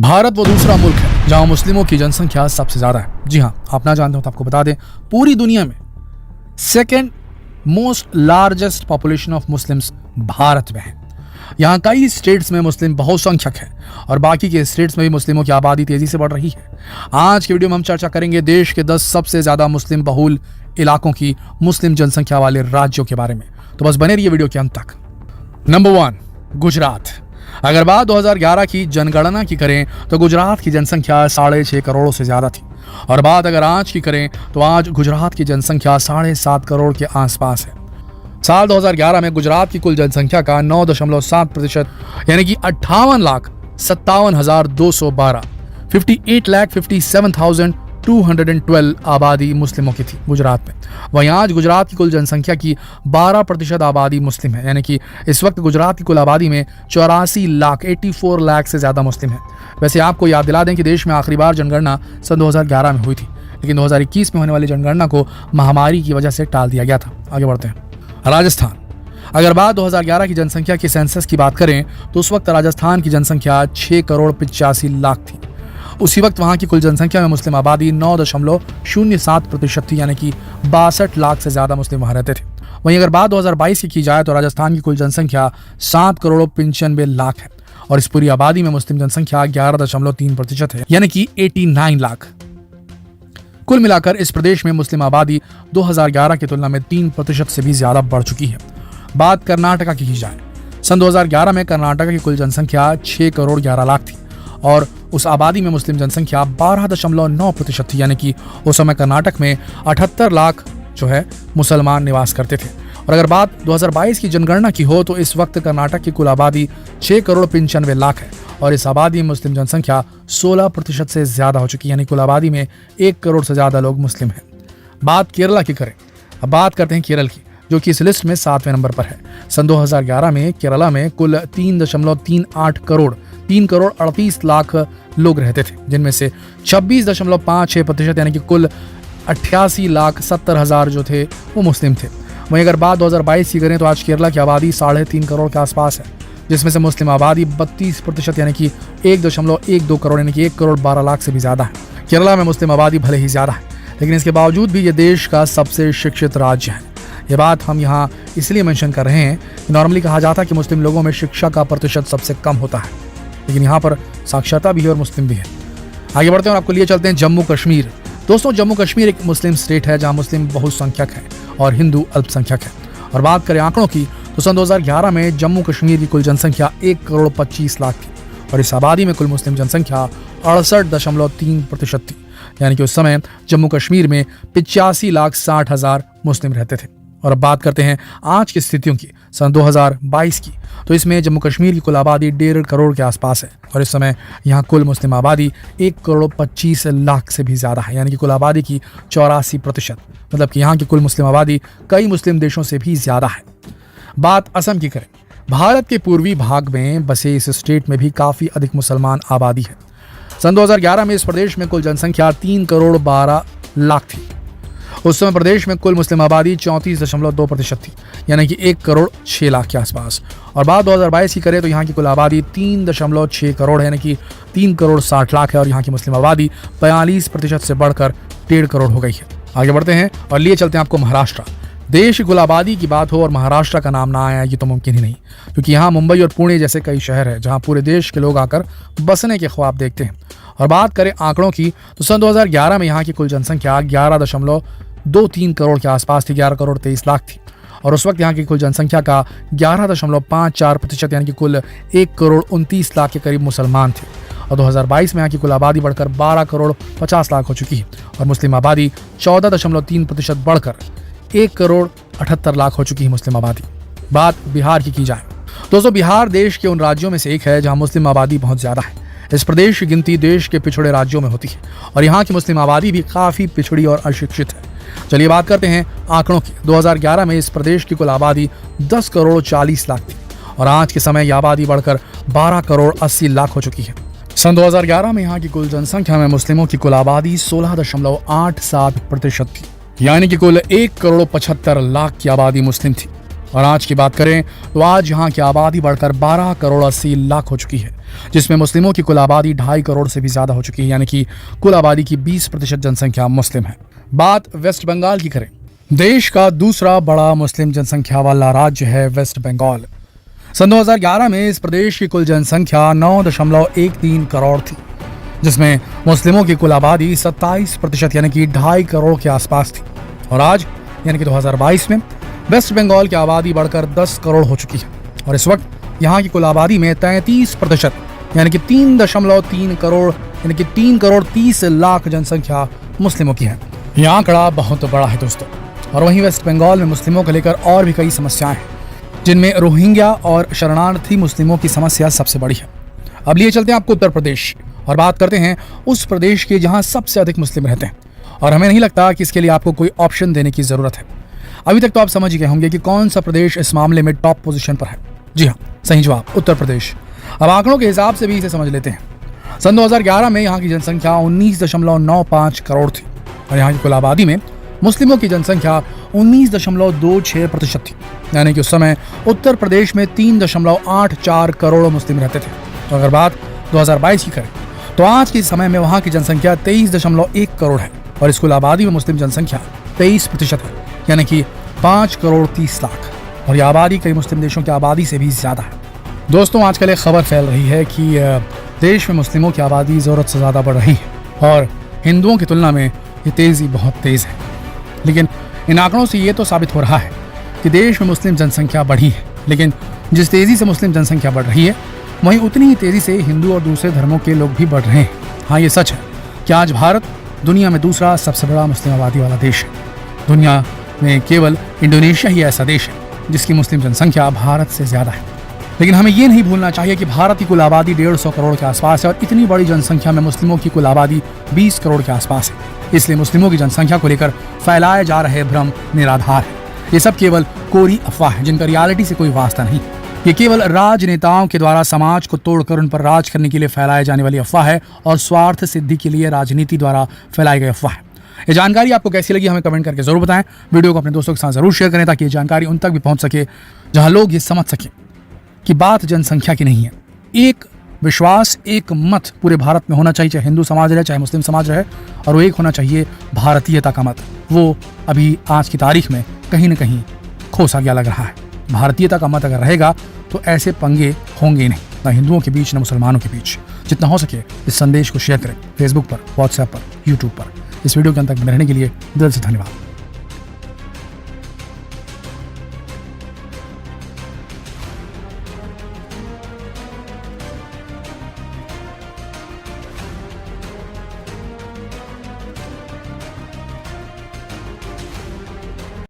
भारत वो दूसरा मुल्क है जहां मुस्लिमों की जनसंख्या सबसे ज्यादा है। जी हां, आप ना जानते हो तो आपको बता दें, पूरी दुनिया में second most largest population of Muslims Bharat में है। यहाँ कई स्टेट्स में मुस्लिम बहुसंख्यक है और बाकी के स्टेट्स में भी मुस्लिमों की आबादी तेजी से बढ़ रही है। आज की वीडियो में हम चर्चा करेंगे देश के 10 सबसे ज्यादा मुस्लिम बहुल इलाकों की मुस्लिम जनसंख्या वाले राज्यों के बारे में, तो बस बने रहिए वीडियो के अंत तक। नंबर 1, गुजरात। अगर बात 2011 की जनगणना की करें तो गुजरात की जनसंख्या 6.5 करोड़ से ज्यादा थी, और बात अगर आज की करें तो आज गुजरात की जनसंख्या 7.5 करोड़ के आसपास है। साल 2011 में गुजरात की कुल जनसंख्या का 9.7% यानी कि 58,57,212 58,57,212 आबादी मुस्लिमों की थी गुजरात में। वहीं आज गुजरात की कुल जनसंख्या की 12% आबादी मुस्लिम है, यानी कि इस वक्त गुजरात की कुल आबादी में 84 लाख से ज्यादा मुस्लिम है। वैसे आपको याद दिला दें कि देश में आखिरी बार जनगणना सन 2011 में हुई थी, लेकिन 2021 में होने वाली जनगणना को महामारी की वजह से टाल दिया गया था। आगे बढ़ते हैं। राजस्थान। अगर बात 2011 की जनसंख्या की सेंसस की बात करें तो उस वक्त राजस्थान की जनसंख्या 6 करोड़ 85 लाख थी। उसी वक्त वहां की कुल जनसंख्या में मुस्लिम आबादी 9.07% थी, यानी कि 62 लाख से ज्यादा मुस्लिम वहां रहते थे। वहीं अगर बात 2022 की जाए तो राजस्थान की कुल जनसंख्या 7 करोड़ 95 लाख है और इस पूरी आबादी में मुस्लिम जनसंख्या 11.3% है, यानी कि 89 लाख। कुल मिलाकर इस प्रदेश में मुस्लिम आबादी 2011 की तुलना में 3% से भी ज्यादा बढ़ चुकी है। बात कर्नाटका की जाए, सन 2011 में कर्नाटक की कुल जनसंख्या 6 करोड़ 11 लाख थी और उस आबादी में मुस्लिम जनसंख्या 12.9% थी, यानी कि उस समय कर्नाटक में 78 लाख जो है मुसलमान निवास करते थे। और अगर बात 2022 की जनगणना की हो तो इस वक्त कर्नाटक की कुल आबादी 6 करोड़ 95 लाख है और इस आबादी में मुस्लिम जनसंख्या 16% से ज्यादा हो चुकी है, यानी कुल आबादी में 1 करोड़ से ज्यादा लोग मुस्लिम हैं। बात केरला की करें, अब बात करते हैं केरल की, जो कि इस लिस्ट में 7वें नंबर पर है। सन 2011 में केरला में कुल 3 करोड़ 38 लाख लोग रहते थे, जिनमें से 26.56% यानी कि कुल 88,70,000 जो थे वो मुस्लिम थे। वहीं अगर बात 2022 की करें तो आज केरला की आबादी 3.5 करोड़ के आसपास है, जिसमें से मुस्लिम आबादी 32% यानी कि 1.12 करोड़ यानी कि 1 करोड़ 12 लाख से भी ज्यादा है। केरला में मुस्लिम आबादी भले ही ज्यादा है, लेकिन इसके बावजूद भी ये देश का सबसे शिक्षित राज्य है। ये बात हम यहाँ इसलिए मेंशन कर रहे हैं कि नॉर्मली कहा जाता है कि मुस्लिम लोगों में शिक्षा का प्रतिशत सबसे कम होता है, लेकिन यहाँ पर साक्षरता भी है और मुस्लिम भी है। आगे बढ़ते हैं और आपको लिए चलते हैं जम्मू कश्मीर। दोस्तों, जम्मू कश्मीर एक मुस्लिम स्टेट है जहाँ मुस्लिम बहुसंख्यक है और हिंदू अल्पसंख्यक है। और बात करें आंकड़ों की तो सन 2011 में जम्मू कश्मीर की कुल जनसंख्या 1 करोड़ 25 लाख थी और इस आबादी में कुल मुस्लिम जनसंख्या 68.3% थी, यानी कि उस समय जम्मू कश्मीर में 85,60,000 मुस्लिम रहते थे। और अब बात करते हैं आज की स्थितियों की, सन 2022 की, तो इसमें जम्मू कश्मीर की कुल आबादी 1.5 करोड़ के आसपास है और इस समय यहाँ कुल मुस्लिम आबादी 1 करोड़ 25 लाख से भी ज़्यादा है, यानी कि कुल आबादी की 84%, मतलब कि यहाँ की कुल मुस्लिम आबादी कई मुस्लिम देशों से भी ज़्यादा है। बात असम की करें, भारत के पूर्वी भाग में बसे इस स्टेट में भी काफ़ी अधिक मुसलमान आबादी है। सन 2011 में इस प्रदेश में कुल जनसंख्या 3 करोड़ 12 लाख थी। उस समय प्रदेश में कुल मुस्लिम आबादी 34.2% थी, यानी कि 1 करोड़ 6 लाख के आसपास। और बात 2022 की करें तो यहाँ की कुल आबादी 3.6 करोड़ है, यानी कि 3 करोड़ 60 लाख है और यहाँ की मुस्लिम आबादी 42% से बढ़कर 1.5 करोड़ हो गई है। आगे बढ़ते हैं और लिए चलते हैं आपको महाराष्ट्र। देश की कुल आबादी की बात हो और महाराष्ट्र का नाम ना आया ये तो मुमकिन ही नहीं, क्योंकि यहाँ मुंबई और पुणे जैसे कई शहर है जहाँ पूरे देश के लोग आकर बसने के ख्वाब देखते हैं। और बात करें आंकड़ों की तो सन 2011 में यहाँ की कुल जनसंख्या 11.23 करोड़ के आसपास थी, 11 करोड़ 23 लाख थी और उस वक्त यहाँ की कुल जनसंख्या का 11.54% यानी कि कुल 1 करोड़ 29 लाख के करीब मुसलमान थे। और 2022 में यहाँ की कुल आबादी बढ़कर 12 करोड़ 50 लाख हो चुकी है और मुस्लिम आबादी 14.3% बढ़कर 1 करोड़ 78 लाख हो चुकी है मुस्लिम आबादी। बात बिहार की जाए दोस्तों, बिहार देश के उन राज्यों में से एक है जहाँ मुस्लिम आबादी बहुत ज़्यादा है। इस प्रदेश की गिनती देश के पिछड़े राज्यों में होती है और यहाँ की मुस्लिम आबादी भी काफ़ी पिछड़ी और अशिक्षित है। चलिए बात करते हैं आंकड़ों की। 2011 में इस प्रदेश की कुल आबादी 10 करोड़ 40 लाख थी और आज के समय यह आबादी बढ़कर 12 करोड़ 80 लाख हो चुकी है। सन 2011 में यहाँ की कुल जनसंख्या में मुस्लिमों की कुल आबादी 16.87% थी, यानी कि कुल 1 करोड़ 75 लाख की आबादी मुस्लिम थी। और आज की बात करें तो आज यहाँ की आबादी बढ़कर 12 करोड़ 80 लाख हो चुकी है, जिसमें मुस्लिमों की कुल आबादी 2.5 करोड़ से भी ज्यादा हो चुकी है, यानी कि कुल आबादी की 20% जनसंख्या मुस्लिम है। बात वेस्ट बंगाल की करें, देश का दूसरा बड़ा मुस्लिम जनसंख्या वाला राज्य है वेस्ट बंगाल। सन 2011 में इस प्रदेश की कुल जनसंख्या 9.13 करोड़ थी, जिसमें मुस्लिमों की कुल आबादी 27% यानी कि 2.5 करोड़ के आसपास थी। और आज यानी कि 2022 में वेस्ट बंगाल की आबादी बढ़कर 10 करोड़ हो चुकी है और इस वक्त यहाँ की कुल आबादी में 33% यानी कि 3.3 करोड़ यानी कि 3 करोड़ 30 लाख जनसंख्या मुस्लिमों की है। यह आंकड़ा बहुत बड़ा है दोस्तों। और वहीं वेस्ट बंगाल में मुस्लिमों को लेकर और भी कई समस्याएं हैं, जिनमें रोहिंग्या और शरणार्थी मुस्लिमों की समस्या सबसे बड़ी है। अब लिए चलते हैं आपको उत्तर प्रदेश और बात करते हैं उस प्रदेश के जहां सबसे अधिक मुस्लिम रहते हैं। और हमें नहीं लगता कि इसके लिए आपको कोई ऑप्शन देने की जरूरत है। अभी तक तो आप समझ ही गए होंगे कि कौन सा प्रदेश इस मामले में टॉप पोजीशन पर है। जी हाँ, सही जवाब उत्तर प्रदेश। अब आंकड़ों के हिसाब से भी इसे समझ लेते हैं। सन 2011 में यहाँ की जनसंख्या 19.95 करोड़ थी और यहाँ की कुल आबादी में मुस्लिमों की जनसंख्या 19.26% थी, यानी कि उस समय उत्तर प्रदेश में 3.84 करोड़ मुस्लिम रहते थे। तो अगर बात 2022 की करें तो आज के समय में वहाँ की जनसंख्या 23.1 करोड़ है और इस कुल आबादी में मुस्लिम जनसंख्या 23% है, यानी कि 5 करोड़ 30 लाख। और यह आबादी कई मुस्लिम देशों की आबादी से भी ज्यादा है। दोस्तों, आजकल एक खबर फैल रही है कि देश में मुस्लिमों की आबादी जरूरत से ज्यादा बढ़ रही है और हिंदुओं की तुलना में ये तेजी बहुत तेज है। लेकिन इन आंकड़ों से ये तो साबित हो रहा है कि देश में मुस्लिम जनसंख्या बढ़ी है, लेकिन जिस तेजी से मुस्लिम जनसंख्या बढ़ रही है वहीं उतनी ही तेजी से हिंदू और दूसरे धर्मों के लोग भी बढ़ रहे हैं। हाँ, ये सच है कि आज भारत दुनिया में दूसरा सबसे बड़ा मुस्लिम आबादी वाला देश है। दुनिया में केवल इंडोनेशिया ही ऐसा देश है जिसकी मुस्लिम जनसंख्या भारत से ज्यादा है। लेकिन हमें ये नहीं भूलना चाहिए कि भारत की कुल आबादी 150 करोड़ के आसपास है और इतनी बड़ी जनसंख्या में मुस्लिमों की कुल आबादी 20 करोड़ के आसपास है। इसलिए मुस्लिमों की जनसंख्या को लेकर फैलाए जा रहे भ्रम निराधार है। ये सब केवल कोरी अफवाह है जिनका रियलिटी से कोई वास्ता नहीं। ये केवल राजनेताओं के द्वारा समाज को तोड़कर उन पर राज करने के लिए फैलाए जाने वाली अफवाह है और स्वार्थ सिद्धि के लिए राजनीति द्वारा फैलाई गई अफवाह है। ये जानकारी आपको कैसी लगी हमें कमेंट करके जरूर बताएं। वीडियो को अपने दोस्तों के साथ जरूर शेयर करें ताकि ये जानकारी उन तक भी पहुंच सके जहां लोग ये समझ सकें कि बात जनसंख्या की नहीं है। एक विश्वास, एक मत पूरे भारत में होना चाहिए, चाहे हिंदू समाज रहे चाहे मुस्लिम समाज रहे, और वो एक होना चाहिए भारतीयता का मत। वो अभी आज की तारीख में कहीं ना कहीं खो सा गया लग रहा है। भारतीयता का मत अगर रहेगा तो ऐसे पंगे होंगे नहीं, ना हिंदुओं के बीच ना मुसलमानों के बीच। जितना हो सके इस संदेश को शेयर करें फेसबुक पर, व्हाट्सएप पर, यूट्यूब पर। इस वीडियो के अंत तक बने रहने के लिए दिल से धन्यवाद।